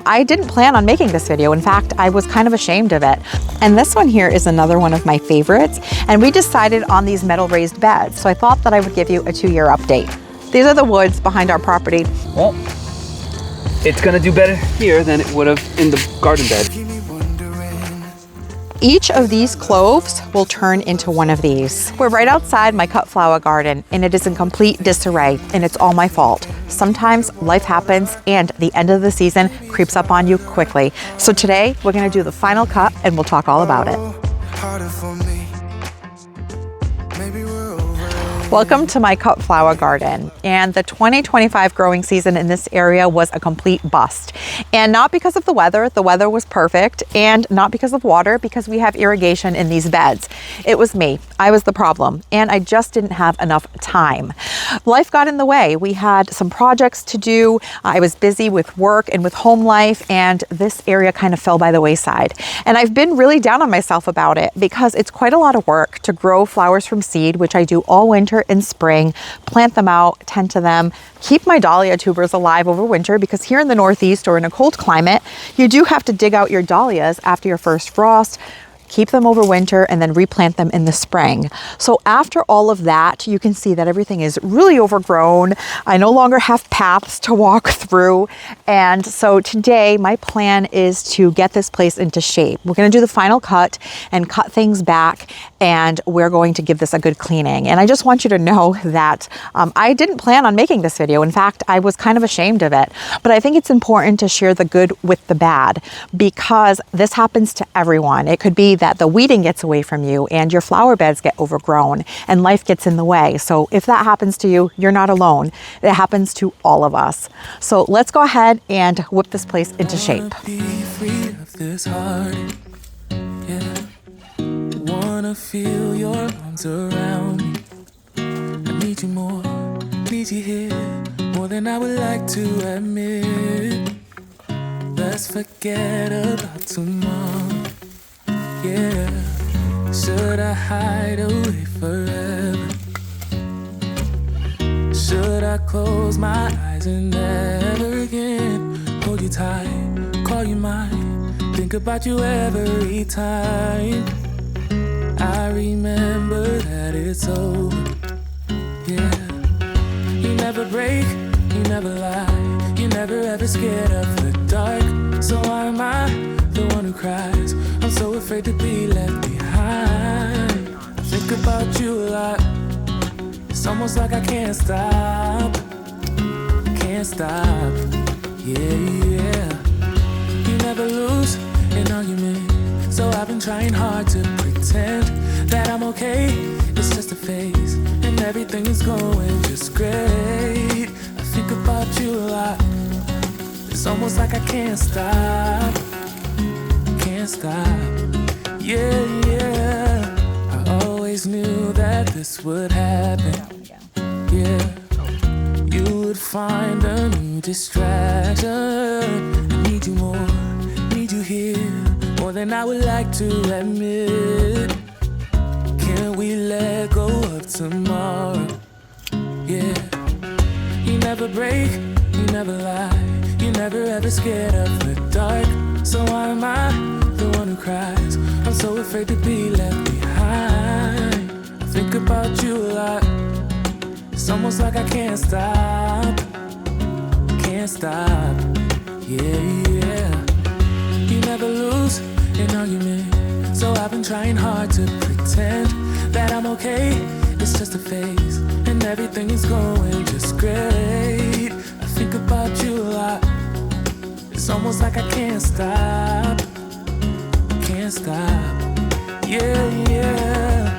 I didn't plan on making this video. In fact, I was kind of ashamed of it. And this one here is another one of my favorites. And we decided on these metal raised beds. So I thought that I would give you a 2-year update. These are the woods behind our property. Well, it's gonna do better here than it would have in the garden bed. Each of these cloves will turn into one of these. We're right outside my cut flower garden and it is in complete disarray and it's all my fault. Sometimes life happens and the end of the season creeps up on you quickly. So today we're gonna do the final cut and we'll talk all about it. Welcome to my cut flower garden, and the 2025 growing season in this area was a complete bust. And not because of the weather was perfect, and not because of water, because we have irrigation in these beds. It was me, I was the problem, and I just didn't have enough time. Life got in the way. We had some projects to do. I was busy with work and with home life, and this area kind of fell by the wayside. And I've been really down on myself about it because it's quite a lot of work to grow flowers from seed, which I do all winter and spring, plant them out, tend to them, keep my dahlia tubers alive over winter, because here in the Northeast or in a cold climate, you do have to dig out your dahlias after your first frost, keep them over winter, and then replant them in the spring. So after all of that, you can see that everything is really overgrown. I no longer have paths to walk through. And so today my plan is to get this place into shape. We're gonna do the final cut and cut things back, and we're going to give this a good cleaning. And I just want you to know that I didn't plan on making this video. In fact, I was kind of ashamed of it. But I think it's important to share the good with the bad, because this happens to everyone. It could be that the weeding gets away from you and your flower beds get overgrown and life gets in the way. So if that happens to you, you're not alone. It happens to all of us. So let's go ahead and whip this place into shape. Wanna feel your arms around me. I need you more, need you here, more than I would like to admit. Let's forget about tomorrow. Yeah, should I hide away forever? Should I close my eyes and never again hold you tight, call you mine, think about you every time? I remember that it's over. Yeah, you never break, you never lie, you never ever scared of the dark. So why am I the one who cries? I'm so afraid to be left behind. I think about you a lot. It's almost like I can't stop. Can't stop. Yeah, yeah. You never lose an argument, so I've been trying hard to pretend that I'm okay. It's just a phase, and everything is going just great. I think about you a lot. It's almost like I can't stop. Can't stop. Yeah, yeah. I always knew that this would happen. Yeah. You would find a new distraction. I need you more, need you here, more than I would like to admit. Can we let go of tomorrow? Yeah. You never break, you never lie, you never ever scared of the dark. So why am I the one who cries? I'm so afraid to be left behind. I think about you a lot. It's almost like I can't stop. Can't stop. Yeah, yeah. You never lose an argument, so I've been trying hard to pretend that I'm okay. It's just a phase, and everything is going just great. I think about you a lot. It's almost like I can't stop. Can't stop. Yeah, yeah.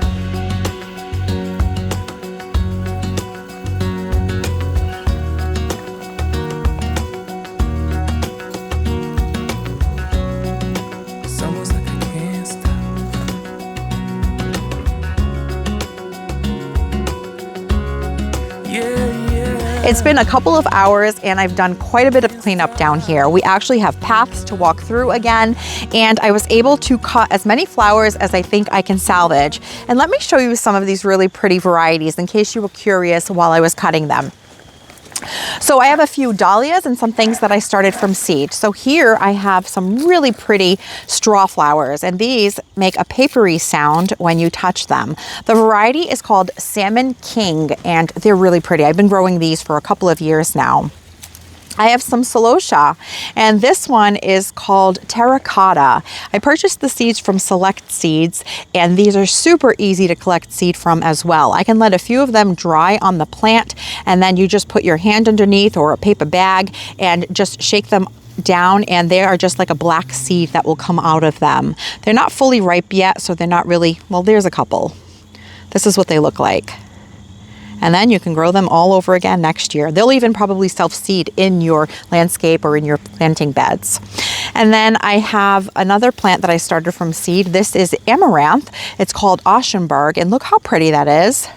It's been a couple of hours and I've done quite a bit of cleanup down here. We actually have paths to walk through again, and I was able to cut as many flowers as I think I can salvage. And let me show you some of these really pretty varieties in case you were curious while I was cutting them. So I have a few dahlias and some things that I started from seed. So here I have some really pretty straw flowers, and these make a papery sound when you touch them. The variety is called Salmon King, and they're really pretty. I've been growing these for a couple of years now. I have some celosia, and this one is called Terracotta. I purchased the seeds from Select Seeds, and these are super easy to collect seed from as well. I can let a few of them dry on the plant, and then you just put your hand underneath or a paper bag and just shake them down, and they are just like a black seed that will come out of them. They're not fully ripe yet, so they're not really, well, there's a couple. This is what they look like. And then you can grow them all over again next year. They'll even probably self-seed in your landscape or in your planting beds. And then I have another plant that I started from seed. This is amaranth. It's called Oschenberg, and look how pretty that is.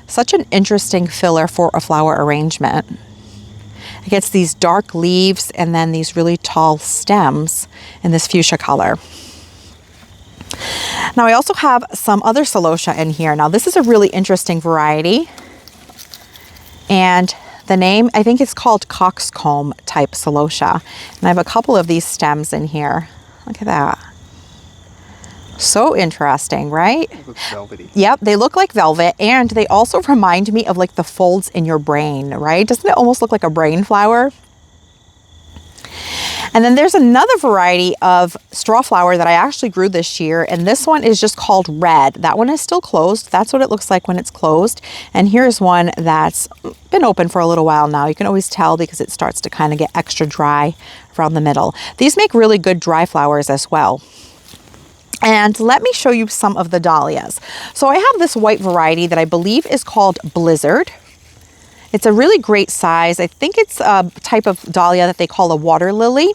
Such an interesting filler for a flower arrangement. It gets these dark leaves and then these really tall stems in this fuchsia color. Now I also have some other celosia in here. Now this is a really interesting variety. And the name, I think it's called coxcomb type celosia. And I have a couple of these stems in here. Look at that. So interesting, right? It looks velvety. Yep, they look like velvet, and they also remind me of like the folds in your brain, right? Doesn't it almost look like a brain flower? And then there's another variety of straw flower that I actually grew this year, and this one is just called Red. That one is still closed. That's what it looks like when it's closed. And here's one that's been open for a little while now. You can always tell because it starts to kind of get extra dry around the middle. These make really good dry flowers as well. And let me show you some of the dahlias. So I have this white variety that I believe is called Blizzard. It's a really great size. I think it's a type of dahlia that they call a water lily.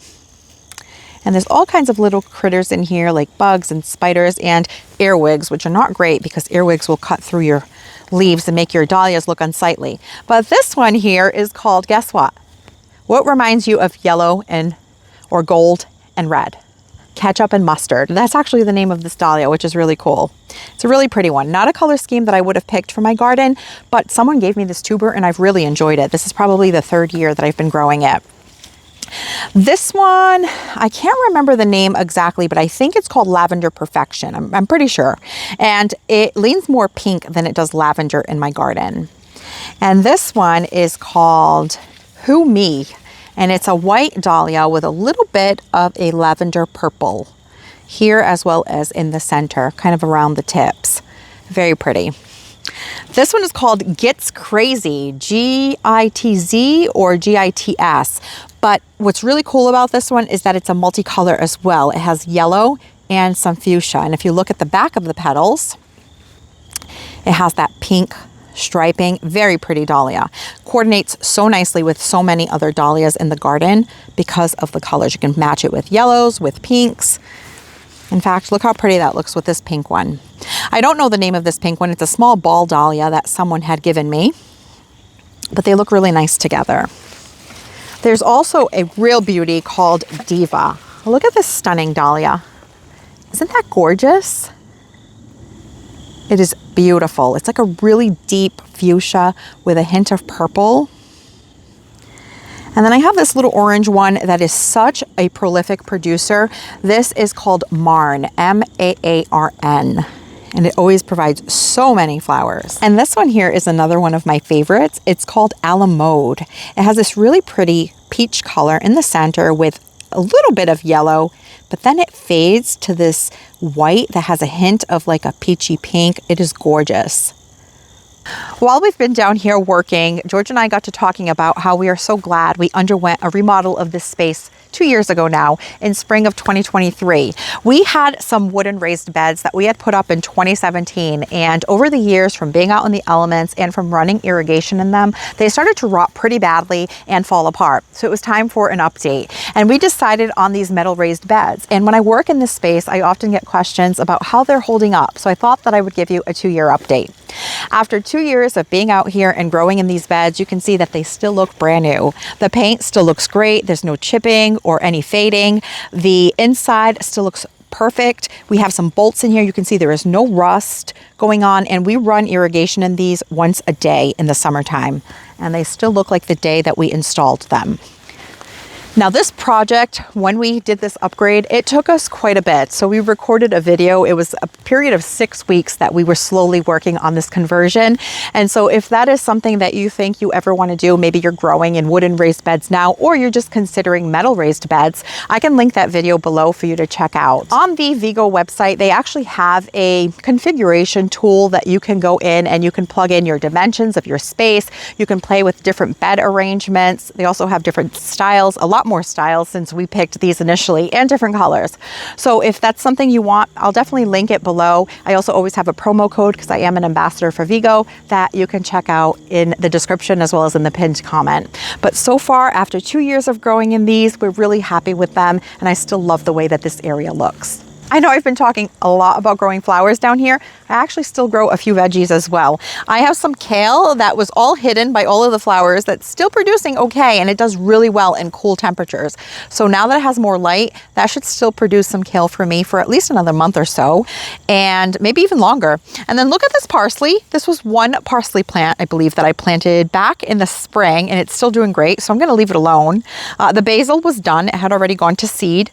And there's all kinds of little critters in here like bugs and spiders and earwigs, which are not great because earwigs will cut through your leaves and make your dahlias look unsightly. But this one here is called, guess what? What reminds you of yellow and or gold and red? Ketchup and mustard. That's actually the name of this dahlia, which is really cool. It's a really pretty one. Not a color scheme that I would have picked for my garden, but someone gave me this tuber and I've really enjoyed it. This is probably the third year that I've been growing it. This one, I can't remember the name exactly, but I think it's called Lavender Perfection. I'm pretty sure. And it leans more pink than it does lavender in my garden. And this one is called Who Me? And it's a white dahlia with a little bit of a lavender purple here as well as in the center, kind of around the tips. Very pretty. This one is called Gits Crazy, G-I-T-Z or G-I-T-S. But what's really cool about this one is that it's a multicolor as well. It has yellow and some fuchsia. And if you look at the back of the petals, it has that pink striping. Very pretty dahlia. Coordinates so nicely with so many other dahlias in the garden because of the colors. You can match it with yellows, with pinks. In fact, look how pretty that looks with this pink one. I don't know the name of this pink one. It's a small ball dahlia that someone had given me, but they look really nice together. There's also a real beauty called Diva. Look at this stunning dahlia. Isn't that gorgeous? It is beautiful. It's like a really deep fuchsia with a hint of purple. And then I have this little orange one that is such a prolific producer. This is called Marn, M-A-A-R-N. And it always provides so many flowers. And this one here is another one of my favorites. It's called Alamode. It has this really pretty peach color in the center with a little bit of yellow, but then it fades to this white that has a hint of like a peachy pink. It is gorgeous. While we've been down here working, George and I got to talking about how we are so glad we underwent a remodel of this space 2 years ago now in spring of 2023. We had some wooden raised beds that we had put up in 2017, and over the years from being out in the elements and from running irrigation in them, they started to rot pretty badly and fall apart. So it was time for an update, and we decided on these metal raised beds. And when I work in this space, I often get questions about how they're holding up. So I thought that I would give you a 2-year update. After 2 years of being out here and growing in these beds, you can see that they still look brand new. The paint still looks great. There's no chipping or any fading. The inside still looks perfect. We have some bolts in here. You can see there is no rust going on, and we run irrigation in these once a day in the summertime. and they still look like the day that we installed them. Now this project, when we did this upgrade, it took us quite a bit. So we recorded a video. It was a period of 6 weeks that we were slowly working on this conversion. And so if that is something that you think you ever want to do, maybe you're growing in wooden raised beds now, or you're just considering metal raised beds, I can link that video below for you to check out. On the Vego website, they actually have a configuration tool that you can go in and you can plug in your dimensions of your space. You can play with different bed arrangements. They also have different styles, a lot more styles since we picked these initially, and different colors. So if that's something you want, I'll definitely link it below. I also always have a promo code because I am an ambassador for Vego that you can check out in the description as well as in the pinned comment. But so far, after 2 years of growing in these, we're really happy with them, and I still love the way that this area looks. I know I've been talking a lot about growing flowers down here. I actually still grow a few veggies as well. I have some kale that was all hidden by all of the flowers that's still producing okay, and it does really well in cool temperatures. So now that it has more light, that should still produce some kale for me for at least another month or so, and maybe even longer. And then look at this parsley. This was one parsley plant, I believe, that I planted back in the spring, and it's still doing great, so I'm gonna leave it alone. The basil was done. It had already gone to seed.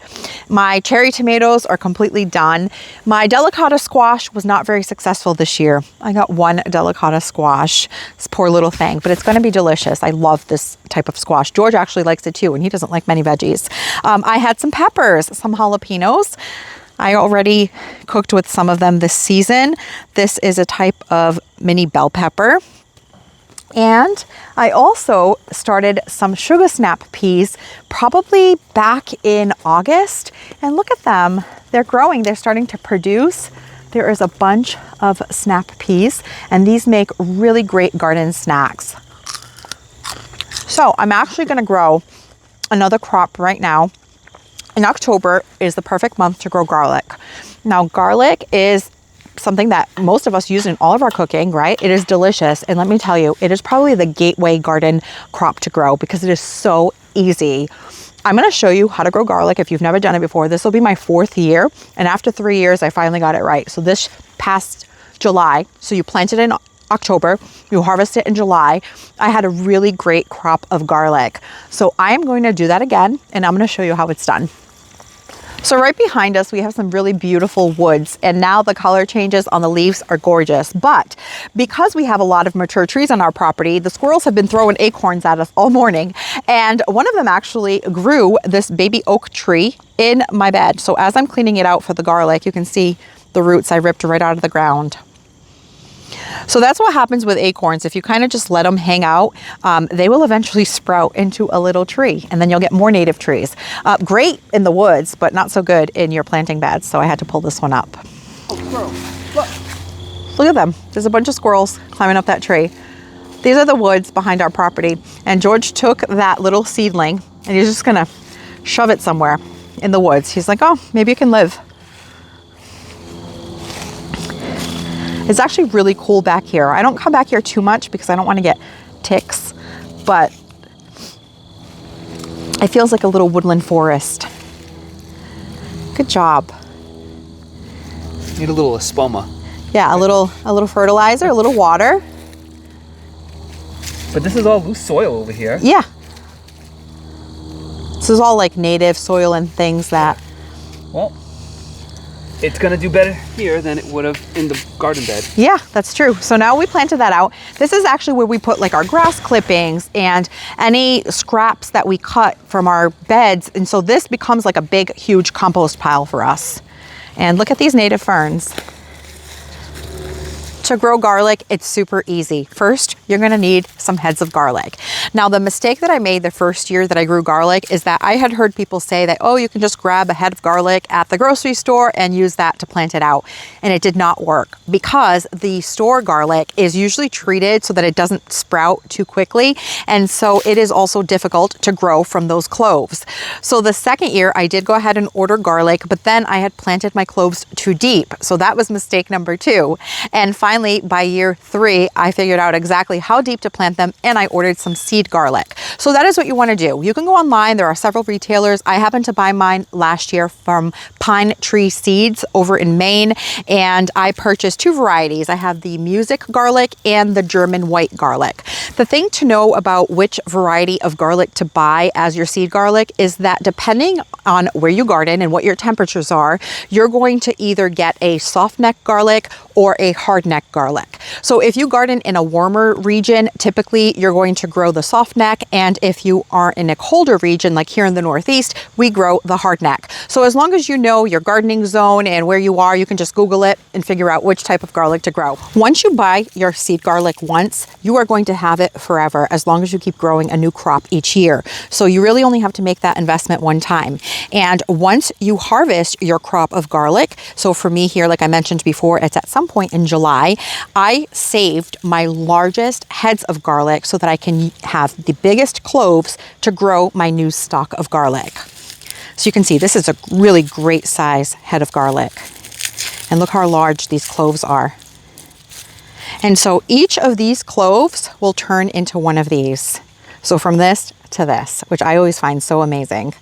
My cherry tomatoes are completely done. My delicata squash was not very successful this year. I got one delicata squash, this poor little thing, but it's going to be delicious. I love this type of squash. George actually likes it too, and he doesn't like many veggies. I had some peppers, some jalapenos. I already cooked with some of them this season. This is a type of mini bell pepper. And I also started some sugar snap peas probably back in August. And look at them. They're growing. They're starting to produce. There is a bunch of snap peas, and these make really great garden snacks. So I'm actually going to grow another crop right now. In October is the perfect month to grow garlic. Now, garlic is something that most of us use in all of our cooking, right? It is delicious. And let me tell you, it is probably the gateway garden crop to grow because it is so easy. I'm going to show you how to grow garlic if you've never done it before. This will be my 4th year. And after 3 years, I finally got it right. So this past July, so you plant it in October, you harvest it in July. I had a really great crop of garlic. So I am going to do that again, and I'm going to show you how it's done. So right behind us, we have some really beautiful woods, and now the color changes on the leaves are gorgeous. But because we have a lot of mature trees on our property, the squirrels have been throwing acorns at us all morning. And one of them actually grew this baby oak tree in my bed. So as I'm cleaning it out for the garlic, you can see the roots I ripped right out of the ground. So that's what happens with acorns. If you kind of just let them hang out, they will eventually sprout into a little tree, and then you'll get more native trees. Great in the woods, but not so good in your planting beds. So I had to pull this one up. Oh, squirrel. Look at them. There's a bunch of squirrels climbing up that tree. These are the woods behind our property. And George took that little seedling and he's just gonna shove it somewhere in the woods. He's like, oh, maybe it can live. It's actually really cool back here. I don't come back here too much because I don't want to get ticks, but it feels like a little woodland forest. Good job. Need a little espoma. Yeah, a little fertilizer, a little water. But this is all loose soil over here. Yeah. This is all like native soil and things that... Well, it's gonna do better here than it would have in the garden bed. Yeah, that's true. So now we planted that out. This is actually where we put like our grass clippings and any scraps that we cut from our beds. And so this becomes like a big, huge compost pile for us. And look at these native ferns. To grow garlic, it's super easy. First, you're gonna need some heads of garlic. Now, the mistake that I made the first year that I grew garlic is that I had heard people say that, oh, you can just grab a head of garlic at the grocery store and use that to plant it out. And it did not work because the store garlic is usually treated so that it doesn't sprout too quickly. And so it is also difficult to grow from those cloves. So the second year I did go ahead and order garlic, but then I had planted my cloves too deep. So that was mistake number 2. And finally, finally, by year 3, I figured out exactly how deep to plant them, and I ordered some seed garlic. So that is what you want to do. You can go online. There are several retailers. I happened to buy mine last year from Pine Tree Seeds over in Maine, and I purchased 2 varieties. I have the music garlic and the German white garlic. The thing to know about which variety of garlic to buy as your seed garlic is that depending on where you garden and what your temperatures are, you're going to either get a soft neck garlic or a hard neck garlic. So if you garden in a warmer region, typically you're going to grow the soft neck, and if you are in a colder region like here in the Northeast, we grow the hard neck. So as long as you know your gardening zone and where you are, you can just Google it and figure out which type of garlic to grow. Once you buy your seed garlic once, you are going to have it forever as long as you keep growing a new crop each year. So you really only have to make that investment one time. And once you harvest your crop of garlic, so for me here, like I mentioned before, it's at some point in July, I saved my largest heads of garlic so that I can have the biggest cloves to grow my new stalk of garlic. So you can see this is a really great size head of garlic. And look how large these cloves are. And so each of these cloves will turn into one of these. So from this to this, which I always find so amazing.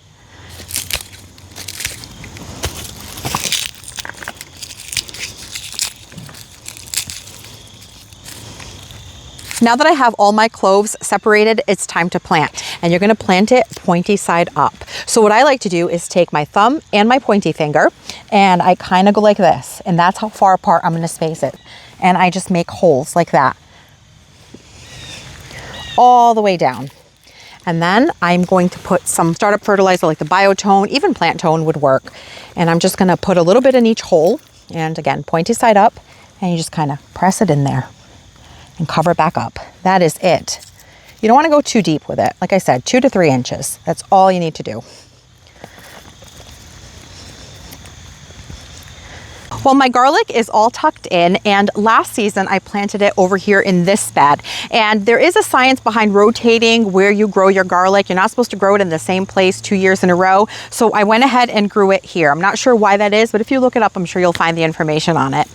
Now that I have all my cloves separated, it's time to plant. And you're gonna plant it pointy side up. So what I like to do is take my thumb and my pointy finger, and I kind of go like this, and that's how far apart I'm gonna space it. And I just make holes like that, all the way down. And then I'm going to put some startup fertilizer like the Biotone, even Plant Tone would work. And I'm just gonna put a little bit in each hole, and again, pointy side up, and you just kind of press it in there and cover it back up. That is it. You don't want to go too deep with it. Like I said, 2 to 3 inches. That's all you need to do. Well, my garlic is all tucked in, and last season I planted it over here in this bed. And there is a science behind rotating where you grow your garlic. You're not supposed to grow it in the same place 2 years in a row. So I went ahead and grew it here. I'm not sure why that is, but if you look it up, I'm sure you'll find the information on it.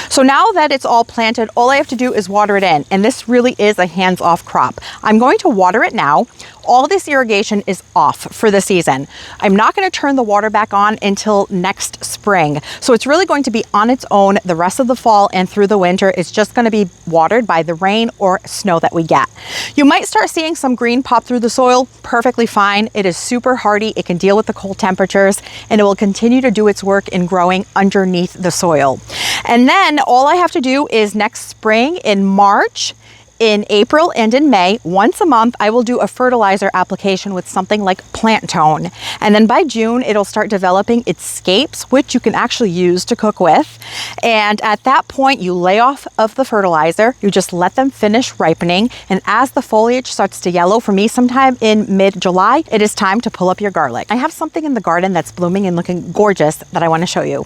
So now that it's all planted, all I have to do is water it in. And this really is a hands-off crop. I'm going to water it now. All this irrigation is off for the season. I'm not going to turn the water back on until next spring. So it's really going to be on its own the rest of the fall and through the winter. It's just going to be watered by the rain or snow that we get. You might start seeing some green pop through the soil. Perfectly fine. It is super hardy. It can deal with the cold temperatures, and it will continue to do its work in growing underneath the soil. And then all I have to do is next spring in March, in April, and in May, once a month, I will do a fertilizer application with something like Plant Tone. And then by June, it'll start developing its scapes, which you can actually use to cook with. And at that point, you lay off of the fertilizer, you just let them finish ripening. And as the foliage starts to yellow, for me, sometime in mid-July, it is time to pull up your garlic. I have something in the garden that's blooming and looking gorgeous that I want to show you.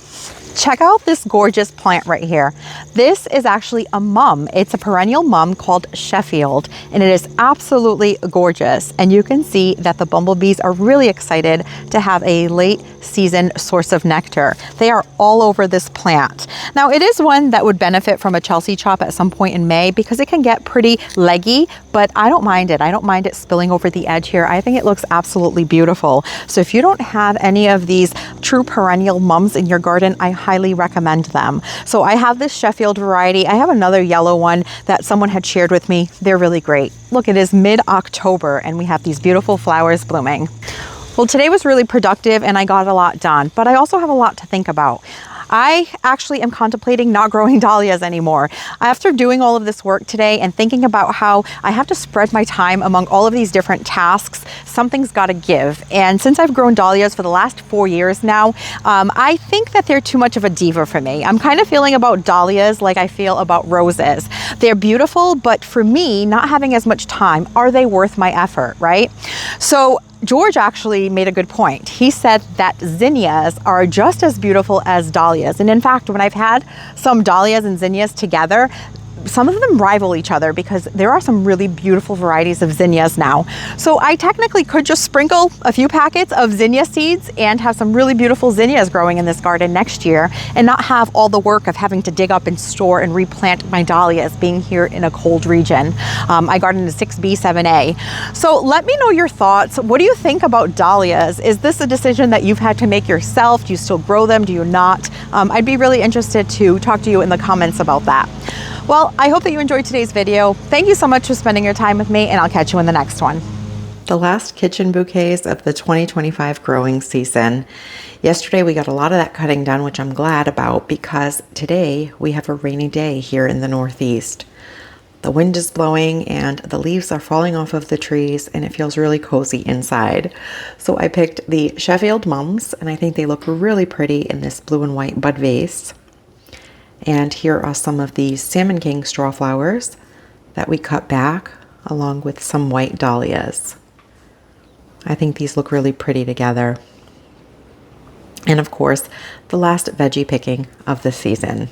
Check out this gorgeous plant right here. This is actually a mum. It's a perennial mum called Sheffield, and it is absolutely gorgeous. And you can see that the bumblebees are really excited to have a late season source of nectar. They are all over this plant. Now, it is one that would benefit from a Chelsea chop at some point in May because it can get pretty leggy, but I don't mind it. I don't mind it spilling over the edge here. I think it looks absolutely beautiful. So if you don't have any of these true perennial mums in your garden, I highly recommend them. So I have this Sheffield variety. I have another yellow one that someone had shared with me. They're really great. Look, it is mid-October and we have these beautiful flowers blooming. Well, today was really productive and I got a lot done, but I also have a lot to think about. I actually am contemplating not growing dahlias anymore. After doing all of this work today and thinking about how I have to spread my time among all of these different tasks, something's got to give. And since I've grown dahlias for the last 4 years now, I think that they're too much of a diva for me. I'm kind of feeling about dahlias like I feel about roses. They're beautiful, but for me, not having as much time, are they worth my effort, right? So George actually made a good point. He said that zinnias are just as beautiful as dahlias. And in fact, when I've had some dahlias and zinnias together, some of them rival each other because there are some really beautiful varieties of zinnias now. So I technically could just sprinkle a few packets of zinnia seeds and have some really beautiful zinnias growing in this garden next year and not have all the work of having to dig up and store and replant my dahlias being here in a cold region. I garden in 6B, 7A. So let me know your thoughts. What do you think about dahlias? Is this a decision that you've had to make yourself? Do you still grow them? Do you not? I'd be really interested to talk to you in the comments about that. Well, I hope that you enjoyed today's video. Thank you so much for spending your time with me, and I'll catch you in the next one. The last kitchen bouquets of the 2025 growing season. Yesterday we got a lot of that cutting done, which I'm glad about because today we have a rainy day here in the Northeast. The wind is blowing and the leaves are falling off of the trees and it feels really cozy inside. So I picked the Sheffield Mums and I think they look really pretty in this blue and white bud vase. And here are some of the Salmon King straw flowers that we cut back along with some white dahlias. I think these look really pretty together. And of course, the last veggie picking of the season.